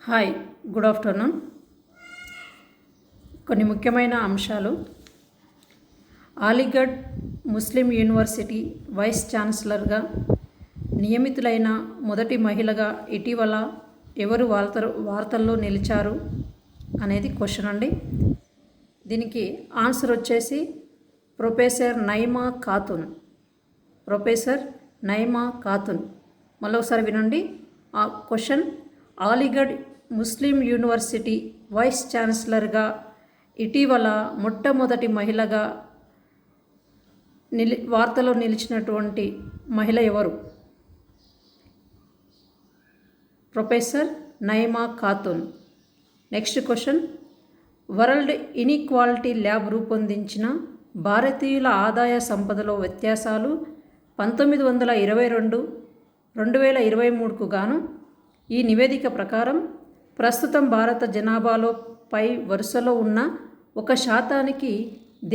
Hi, good afternoon. కొన్ని ముఖ్యమైన అంశాలు. అలీగఢ్ ముస్లిం యూనివర్సిటీ వైస్ ఛాన్సలర్గా నియమితులైన మొదటి మహిళగా ఇటీవల ఎవరు వార్తల్లో నిలిచారు అనేది క్వశ్చన్ అండి. దీనికి ఆన్సర్ వచ్చేసి ప్రొఫెసర్ నైమా ఖాతున్. మళ్ళీ ఒకసారి వినండి ఆ క్వశ్చన్. అలీగఢ్ ముస్లిం యూనివర్సిటీ వైస్ ఛాన్సలర్గా ఇటీవల మొట్టమొదటి మహిళగా వార్తలో నిలిచినటువంటి మహిళ ఎవరు? Professor Naima Khatun. Next question. World inequality lab రూపొందించిన భారతీయుల ఆదాయ సంపదలో వ్యత్యాసాలు 1922-2023కు గాను ఈ నివేదిక ప్రకారం ప్రస్తుతం భారత జనాభాలో పై వరుసలో ఉన్న 1%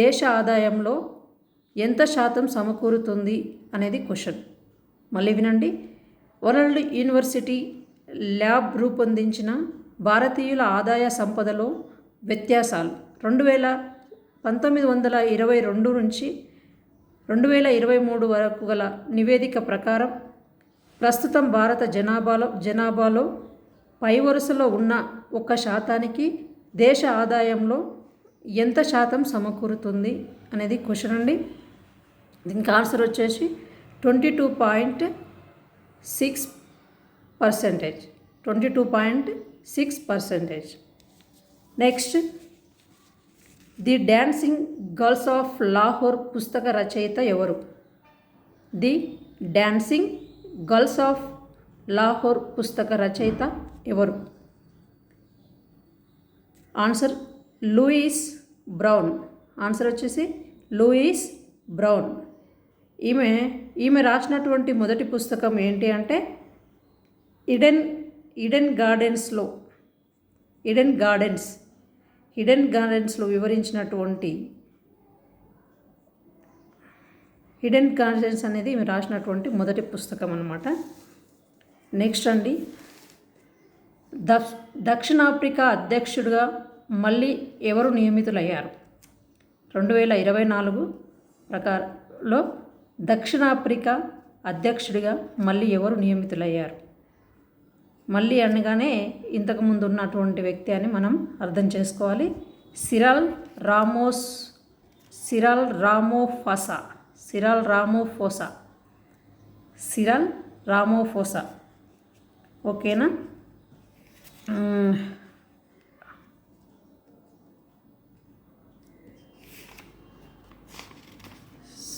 దేశ ఆదాయంలో ఎంత శాతం సమకూరుతుంది అనేది క్వశ్చన్. మళ్ళీ వినండి. వరల్డ్ యూనివర్సిటీ ల్యాబ్ రూపొందించిన భారతీయుల ఆదాయ సంపదలో వ్యత్యాసాలు 1922 నుంచి 2023 వరకు గల నివేదిక ప్రకారం ప్రస్తుతం భారత జనాభాలో పై వరుసలో ఉన్న 1% దేశ ఆదాయంలో ఎంత శాతం సమకూరుతుంది అనేది క్వశ్చన్ అండి. దీనికి ఆన్సర్ వచ్చేసి 22.6%. Next. The dancing girls of Lahore పుస్తక రచయిత ఎవరు? The dancing girls of Lahore పుస్తక రచయిత ఎవరు? Answer Louise Brown. ఆన్సర్ వచ్చేసి లూయిస్ బ్రౌన్. ఈమె రాసినటువంటి మొదటి పుస్తకం ఏంటి అంటే ఈడెన్ గార్డెన్స్లో వివరించినటువంటి హిడెన్ గార్డెన్స్ అనేది ఈమె రాసినటువంటి మొదటి పుస్తకం అన్నమాట. నెక్స్ట్ అండి. దక్షిణాఫ్రికా అధ్యక్షుడిగా మళ్ళీ ఎవరు నియమితులయ్యారు? 2024 ప్రకారంలో దక్షిణాఫ్రికా అధ్యక్షుడిగా మళ్ళీ ఎవరు నియమితులయ్యారు? మళ్ళీ అనగానే ఇంతకుముందు ఉన్నటువంటి వ్యక్తి అని మనం అర్థం చేసుకోవాలి. సిరల్ రామోఫోసా. ఓకేనా?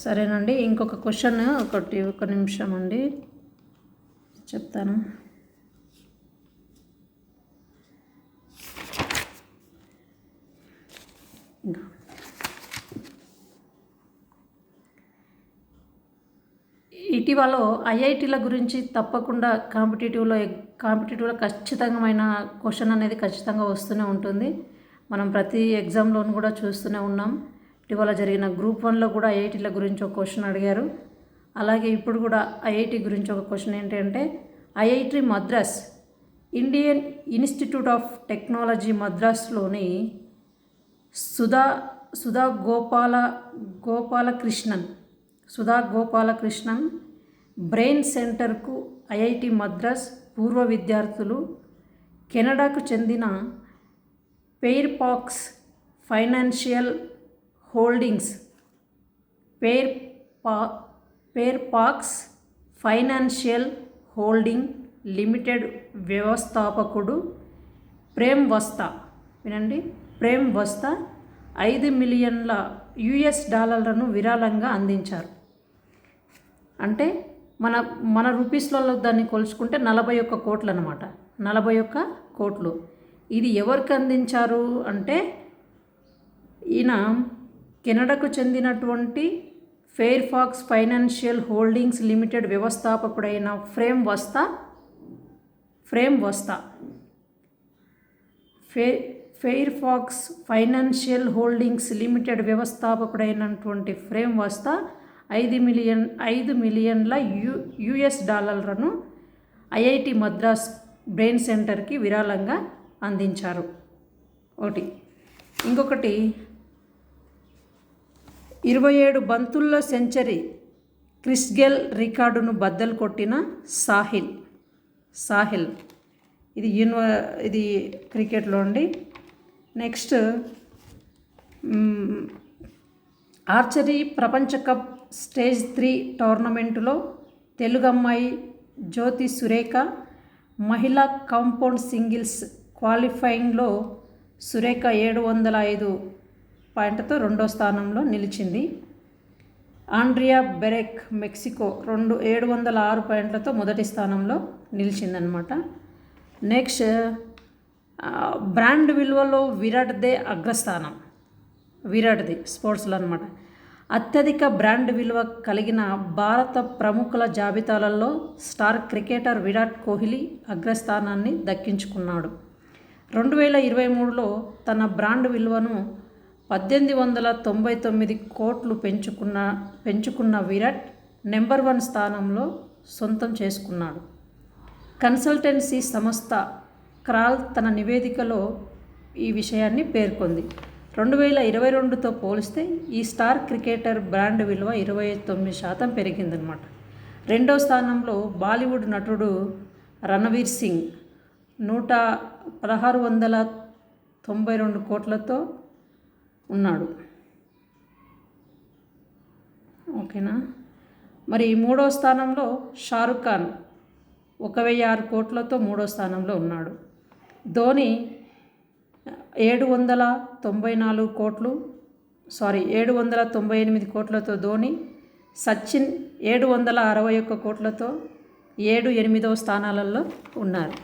సరేనండి. ఇంకొక క్వశ్చన్ ఒక నిమిషం అండి చెప్తాను. ఇటీవల ఐఐటీల గురించి తప్పకుండా కాంపిటేటివ్లో ఖచ్చితమైన క్వశ్చన్ అనేది ఖచ్చితంగా వస్తూనే ఉంటుంది. మనం ప్రతి ఎగ్జామ్లోనూ కూడా చూస్తూనే ఉన్నాం. ఇటీవల జరిగిన గ్రూప్ 1లో కూడా ఐఐటీల గురించి ఒక క్వశ్చన్ అడిగారు. అలాగే ఇప్పుడు కూడా ఐఐటీ గురించి ఒక క్వశ్చన్ ఏంటంటే IIT Madras, Indian Institute of Technology మద్రాస్లోని సుధా గోపాలకృష్ణన్ బ్రెయిన్ సెంటర్కు ఐఐటి మద్రాస్ పూర్వ విద్యార్థులు కెనడాకు చెందిన ఫెయిర్ఫాక్స్ ఫైనాన్షియల్ హోల్డింగ్ లిమిటెడ్ వ్యవస్థాపకుడు ప్రేమ్ వస్తా $5 మిలియన్ విరాళంగా అందించారు. అంటే మన రూపీస్లలో దాన్ని కొలుచుకుంటే 41 కోట్లు అన్నమాట. 41 కోట్లు. ఇది ఎవరికి అందించారు అంటే ఈయన కెనడాకు చెందినటువంటి Fairfax financial holdings limited వ్యవస్థాపకుడైన Prem వస్తా Fairfax financial holdings limited వ్యవస్థాపకుడైనటువంటి Prem వస్తా $5 మిలియన్ ఐఐటి మద్రాస్ బ్రెయిన్ సెంటర్కి విరాళంగా అందించారు. ఒకటి. ఇంకొకటి 27 బంతుల్లో సెంచరీ క్రిస్ గేల్ రికార్డును బద్దలు కొట్టిన సాహిల్. ఇది క్రికెట్లో అండి. నెక్స్ట్ ఆర్చరీ ప్రపంచ కప్ స్టేజ్ 3 టోర్నమెంటులో తెలుగమ్మాయి జ్యోతి సురేఖ మహిళా కాంపౌండ్ సింగిల్స్ క్వాలిఫైయింగ్లో సురేఖ 705 పాయింట్లతో 2వ స్థానంలో నిలిచింది. ఆండ్రియా బెరెక్ మెక్సికో 706 పాయింట్లతో మొదటి స్థానంలో నిలిచిందనమాట. నెక్స్ట్ బ్రాండ్ విలువలో విరాట్దే అగ్రస్థానం. విరాట్ది స్పోర్ట్స్లో అనమాట. అత్యధిక బ్రాండ్ విలువ కలిగిన భారత ప్రముఖుల జాబితాలలో స్టార్ క్రికెటర్ విరాట్ కోహ్లీ అగ్రస్థానాన్ని దక్కించుకున్నాడు. 2023లో తన బ్రాండ్ విలువను 1899 కోట్లు పెంచుకున్న విరాట్ నెంబర్ 1 స్థానంలో సొంతం చేసుకున్నాడు. కన్సల్టెన్సీ సంస్థ క్రాల్ తన నివేదికలో ఈ విషయాన్ని పేర్కొంది. 2022తో పోలిస్తే ఈ స్టార్ క్రికెటర్ బ్రాండ్ విలువ 29% పెరిగిందనమాట. 2వ స్థానంలో బాలీవుడ్ నటుడు రణవీర్ సింగ్ 1692 కోట్లతో ఉన్నాడు. ఓకేనా. మరి 3వ స్థానంలో షారుఖ్ ఖాన్ 1006 కోట్లతో 3వ స్థానంలో ఉన్నాడు. ధోని 798 కోట్లతో ధోని, సచిన్ 761 కోట్లతో 7, 8వ స్థానాలలో ఉన్నారు.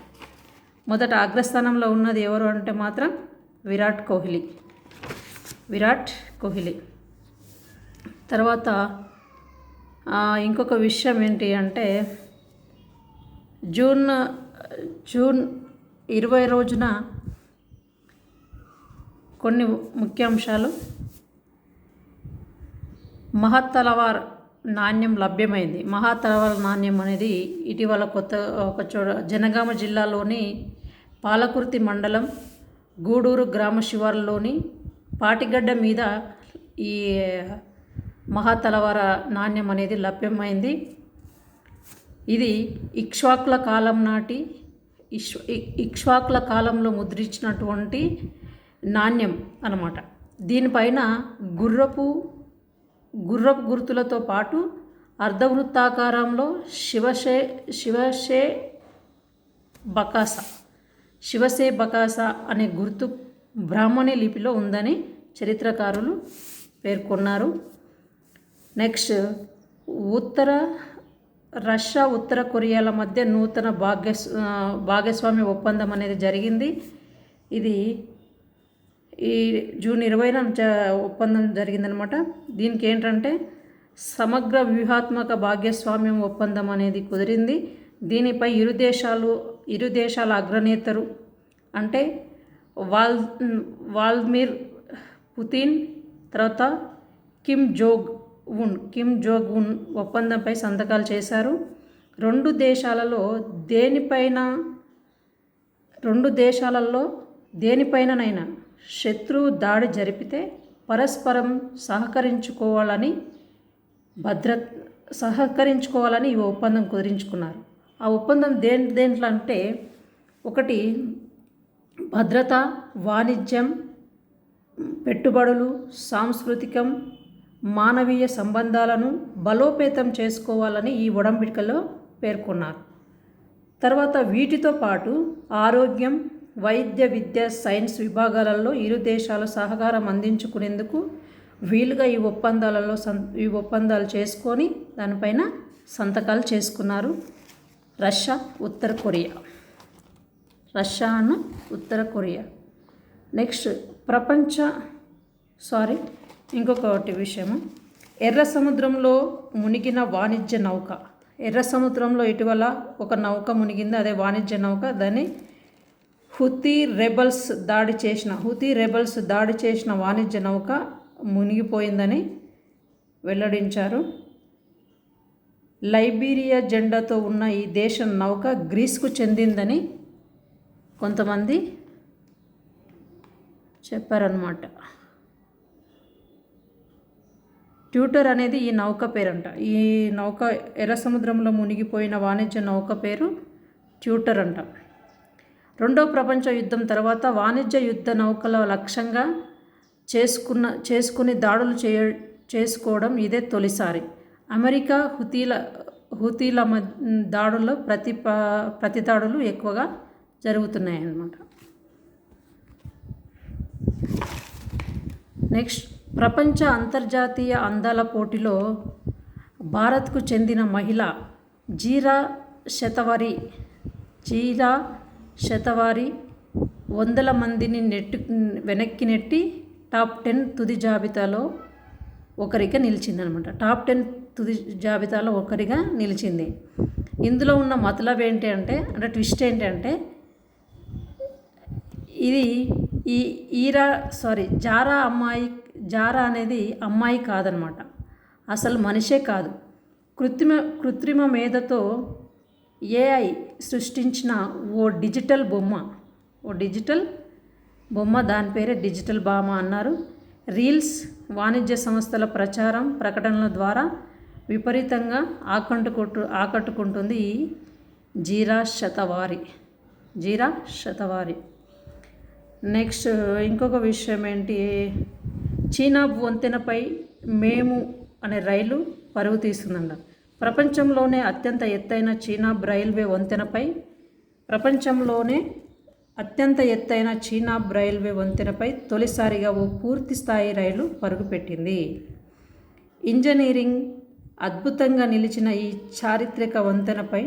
మొదట అగ్రస్థానంలో ఉన్నది ఎవరు అంటే మాత్రం విరాట్ కోహ్లీ. తర్వాత ఇంకొక విషయం ఏంటి అంటే జూన్ 20 రోజున కొన్ని ముఖ్యాంశాలు. మహాతలవార్ నాణ్యం లభ్యమైంది. మహాతలవార్ నాణ్యం అనేది ఇటీవల జనగామ జిల్లాలోని పాలకుర్తి మండలం గూడూరు గ్రామ శివారులోని పాటిగడ్డ మీద ఈ మహాతలవార నాణ్యం అనేది లభ్యమైంది. ఇది ఇక్ష్వాకుల కాలంలో ముద్రించినటువంటి నాణ్యం అన్నమాట. దీనిపైన గుర్రపు గుర్తులతో పాటు అర్ధవృత్తాకారంలో శివసే బకాస అనే గుర్తు బ్రాహ్మణి లిపిలో ఉందని చరిత్రకారులు పేర్కొన్నారు. నెక్స్ట్ రష్యా ఉత్తర కొరియాల మధ్య నూతన భాగస్వామ్య ఒప్పందం అనేది జరిగింది. ఇది ఈ జూన్ 20న ఒప్పందం జరిగిందనమాట. దీనికి ఏంటంటే సమగ్ర వ్యూహాత్మక భాగస్వామ్యం ఒప్పందం అనేది కుదిరింది. దీనిపై ఇరు దేశాల అగ్రనేతలు అంటే వాల్దిమిర్ పుతిన్, తర్వాత కిమ్ జోంగ్ ఉన్ ఒప్పందంపై సంతకాలు చేశారు. రెండు దేశాలలో దేనిపైననైనా శత్రువు దాడి జరిపితే పరస్పరం సహకరించుకోవాలని ఈ ఒప్పందం కుదిరించుకున్నారు. ఆ ఒప్పందం దేంట్లో అంటే ఒకటి భద్రత, వాణిజ్యం, పెట్టుబడులు, సాంస్కృతికం, మానవీయ సంబంధాలను బలోపేతం చేసుకోవాలని ఈ ఒడంబడికలో పేర్కొన్నారు. తర్వాత వీటితో పాటు ఆరోగ్యం, వైద్య, విద్య, సైన్స్ విభాగాలలో ఇరు దేశాలు సహకారం అందించుకునేందుకు వీలుగా ఈ ఒప్పందాలు చేసుకొని దానిపైన సంతకాలు చేసుకున్నారు రష్యా, ఉత్తర కొరియా. నెక్స్ట్ ఇంకొకటి విషయము, ఎర్ర సముద్రంలో మునిగిన వాణిజ్య నౌక. ఎర్ర సముద్రంలో ఇటీవల ఒక నౌక మునిగింది, అదే వాణిజ్య నౌక. దాన్ని హూతీ రెబల్స్ దాడి చేసిన వాణిజ్య నౌక మునిగిపోయిందని వెల్లడించారు. లైబీరియా జెండాతో ఉన్న ఈ దేశ నౌక గ్రీస్కు చెందిందని కొంతమంది చెప్పారనమాట. ట్యూటర్ అనేది ఈ నౌక పేరంట. ఈ నౌక ఎర్ర సముద్రంలో మునిగిపోయిన వాణిజ్య నౌక పేరు ట్యూటర్ అంట. రెండవ ప్రపంచ యుద్ధం తర్వాత వాణిజ్య యుద్ధ నౌకల లక్ష్యంగా చేసుకుని దాడులు చేసుకోవడం ఇదే తొలిసారి. అమెరికా హుతీల దాడుల్లో ప్రతి దాడులు ఎక్కువగా జరుగుతున్నాయి అన్నమాట. నెక్స్ట్, ప్రపంచ అంతర్జాతీయ అందాల పోటీలో భారత్కు చెందిన మహిళ జీరా శతవారి 100 మందిని వెనక్కి నెట్టి టాప్ 10 తుది జాబితాలో ఒకరిగా నిలిచిందనమాట. టాప్ 10 తుది జాబితాలో ఒకరిగా నిలిచింది. ఇందులో ఉన్న మతలబ్ ఏంటి అంటే ట్విస్ట్ ఏంటంటే ఇది జారా అనేది అమ్మాయి కాదనమాట. అసలు మనిషే కాదు. కృత్రిమ మేధతో ఏఐ సృష్టించిన ఓ డిజిటల్ బొమ్మ, దాని పేరే డిజిటల్ బామ అన్నారు. రీల్స్, వాణిజ్య సంస్థల ప్రకటనల ద్వారా విపరీతంగా ఆకట్టుకుంటుంది ఈ జీరా శతవారి. నెక్స్ట్, ఇంకొక విషయం ఏంటి, చీనా వంతెనపై మేము అనే రైలు పరుగు తీస్తుందంట. ప్రపంచంలోనే అత్యంత ఎత్తైన చీనా రైల్వే వంతెనపై తొలిసారిగా ఓ పూర్తి స్థాయి రైలు పరుగుపెట్టింది. ఇంజనీరింగ్ అద్భుతంగా నిలిచిన ఈ చారిత్రక వంతెనపై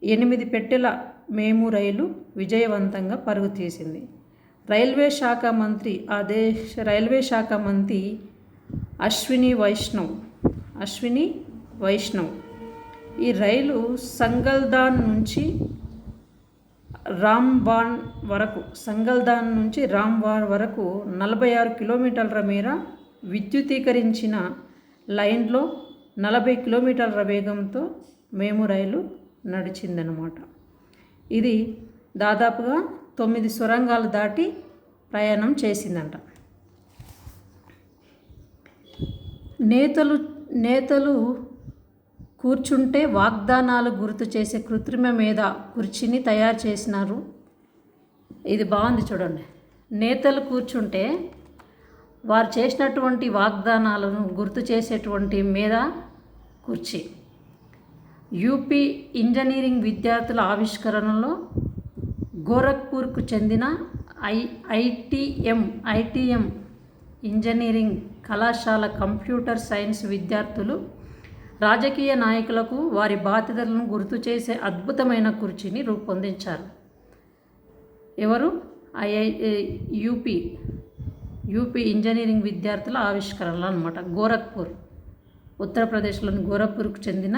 8 పెట్టెల మేము రైలు విజయవంతంగా పరుగు తీసింది. రైల్వే శాఖ మంత్రి అశ్విని వైష్ణవ్ ఈ రైలు సంగల్దాన్ నుంచి రామ్బాన్ వరకు 46 కిలోమీటర్ల మేర విద్యుతీకరించిన లైన్లో 40 కిలోమీటర్ల వేగంతో మేము రైలు నడిచిందనమాట. ఇది దాదాపుగా 9 సొరంగాలు దాటి ప్రయాణం చేసిందంట. నేతలు కూర్చుంటే వాగ్దానాలు గుర్తు చేసే కృత్రిమ మేధ కుర్చీని తయారు చేసినారు. ఇది బాగుంది చూడండి. నేతలు కూర్చుంటే వారు చేసినటువంటి వాగ్దానాలను గుర్తు చేసేటువంటి మేధ కుర్చీ. యూపీ ఇంజనీరింగ్ విద్యార్థుల ఆవిష్కరణలో గోరఖ్పూర్కు చెందిన ఐటీఎం ఇంజనీరింగ్ కళాశాల కంప్యూటర్ సైన్స్ విద్యార్థులు రాజకీయ నాయకులకు వారి బాధ్యతలను గుర్తు చేసే అద్భుతమైన కుర్చీని రూపొందించారు. ఎవరు? యూపీ ఇంజనీరింగ్ విద్యార్థుల ఆవిష్కరణలు అనమాట. గోరఖ్పూర్, ఉత్తరప్రదేశ్లోని గోరఖ్పూర్కు చెందిన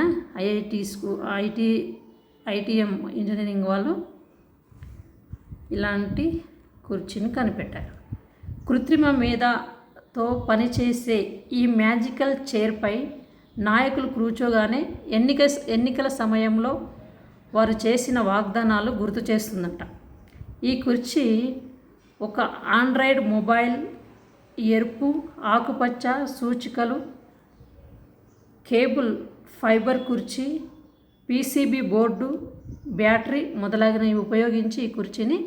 ఐటీఎం ఇంజనీరింగ్ వాళ్ళు ఇలాంటి కుర్చీని కనిపెట్టారు. కృత్రిమ మేధతో పనిచేసే ఈ మ్యాజికల్ చైర్పై నాయకులు కూర్చోగానే ఎన్నికల సమయంలో వారు చేసిన వాగ్దానాలు గుర్తు చేస్తుందట. ఈ కుర్చీ ఒక ఆండ్రాయిడ్ మొబైల్, ఎరుపు, ఆకుపచ్చ సూచికలు, కేబుల్ ఫైబర్ కుర్చీ, పీసీబీ బోర్డు, బ్యాటరీ మొదలగునవి ఉపయోగించి ఈ కుర్చీని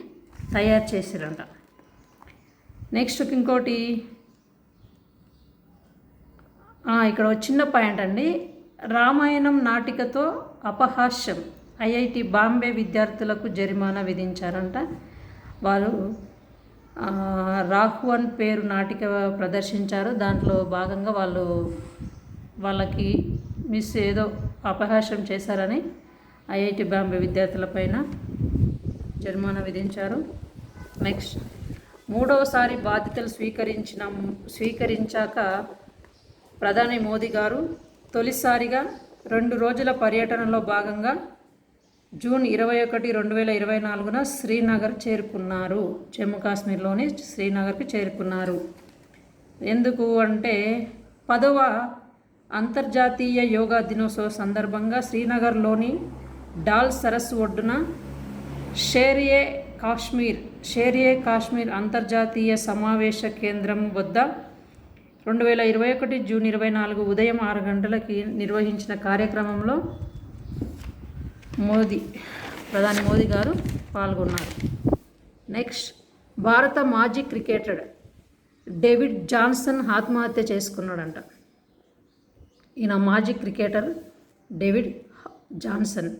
తయారు చేశారంట. నెక్స్ట్ ఇంకోటి, ఇక్కడ చిన్న పాయింట్ అండి. రామాయణం నాటికతో అపహాస్యం. ఐఐటి బాంబే విద్యార్థులకు జరిమానా విధించారంట. వారు రాఘవన్ పేరు నాటిక ప్రదర్శించారు. దాంట్లో భాగంగా వాళ్ళకి ఏదో అపహాస్యం చేశారని ఐఐటి బాంబే విద్యార్థులపైన జరిమానా విధించారు. నెక్స్ట్, 3వసారి బాధ్యతలు స్వీకరించాక ప్రధాని మోదీ గారు తొలిసారిగా 2 రోజుల పర్యటనలో భాగంగా జూన్ 21, 2024న శ్రీనగర్ చేరుకున్నారు. జమ్మూ కాశ్మీర్లోని శ్రీనగర్కి చేరుకున్నారు. ఎందుకు అంటే 10వ అంతర్జాతీయ యోగా దినోత్సవ సందర్భంగా శ్రీనగర్లోని డాల్ సరస్సు ఒడ్డున షేర్ ఏ కాశ్మీర్ అంతర్జాతీయ సమావేశ కేంద్రం వద్ద 2021 జూన్ 24 ఉదయం 6 గంటలకి నిర్వహించిన కార్యక్రమంలో ప్రధాని మోదీ గారు పాల్గొన్నారు. నెక్స్ట్, భారత మాజీ క్రికెటర్ డేవిడ్ జాన్సన్ ఆత్మహత్య చేసుకున్నాడంట. ఈయన మాజీ క్రికెటర్ డేవిడ్ జాన్సన్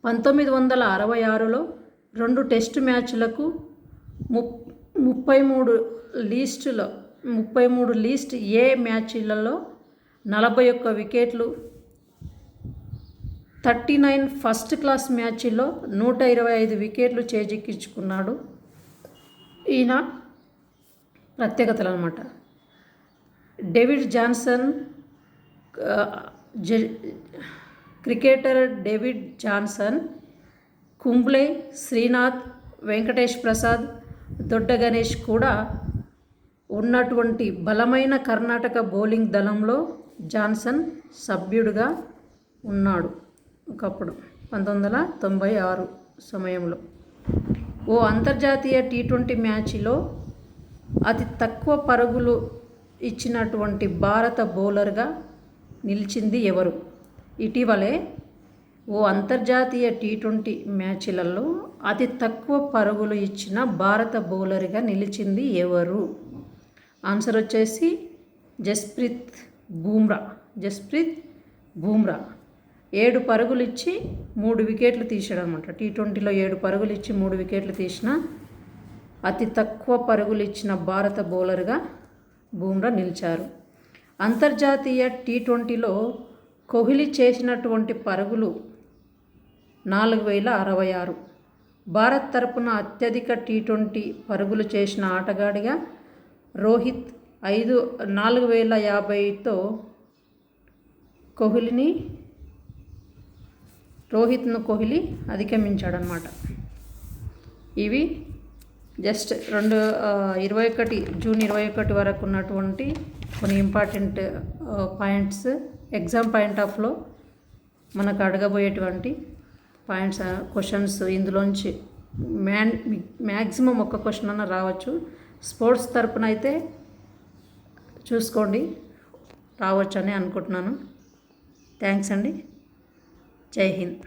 1966లో 2 టెస్ట్ మ్యాచ్లకు 33 లీస్ట్ ఏ మ్యాచ్లలో 41 వికెట్లు, 39 ఫస్ట్ క్లాస్ మ్యాచ్ల్లో 125 వికెట్లు చేజిక్కించుకున్నాడు. ఈయన ప్రత్యేకతలు అన్నమాట. David Johnson cricketer David Johnson, Kumble, Srinath, Venkatesh Prasad, Dodda Ganesh కూడా ఉన్నటువంటి బలమైన కర్ణాటక బౌలింగ్ దళంలో జాన్సన్ సభ్యుడిగా ఉన్నాడు. ఒకప్పుడు 1996 సమయంలో ఓ అంతర్జాతీయ T20 మ్యాచ్లో అతి తక్కువ పరుగులు ఇచ్చినటువంటి భారత బౌలర్గా నిలిచింది ఎవరు? ఇటీవలే ఓ అంతర్జాతీయ T20 మ్యాచ్లలో అతి తక్కువ పరుగులు ఇచ్చిన భారత బౌలర్గా నిలిచింది ఎవరు? ఆన్సర్ వచ్చేసి జస్ప్రీత్ బూమ్రా 7 పరుగులు ఇచ్చి 3 వికెట్లు తీసాడు అనమాట. T20లో 7 పరుగులు ఇచ్చి 3 వికెట్లు తీసిన అతి తక్కువ పరుగులు ఇచ్చిన భారత బౌలర్గా బూమ్రా నిలిచారు. అంతర్జాతీయ T20లో కోహ్లీ చేసినటువంటి పరుగులు 4066. భారత్ తరపున అత్యధిక T20 పరుగులు చేసిన ఆటగాడిగా రోహిత్ 4050తో రోహిత్ను కోహ్లీ అధిగమించాడనమాట. ఇవి జస్ట్ 21 జూన్ 21 వరకు ఉన్నటువంటి కొన్ని ఇంపార్టెంట్ పాయింట్స్, ఎగ్జామ్ పాయింట్ ఆఫ్లో మనకు అడగబోయేటువంటి పాయింట్స్, క్వశ్చన్స్. ఇందులోంచి మ్యాక్సిమం ఒక్క క్వశ్చన్ అన్న రావచ్చు. స్పోర్ట్స్ తరపున అయితే చూసుకోండి, రావచ్చు అని అనుకుంటున్నాను. థ్యాంక్స్ అండి. జై హింద్.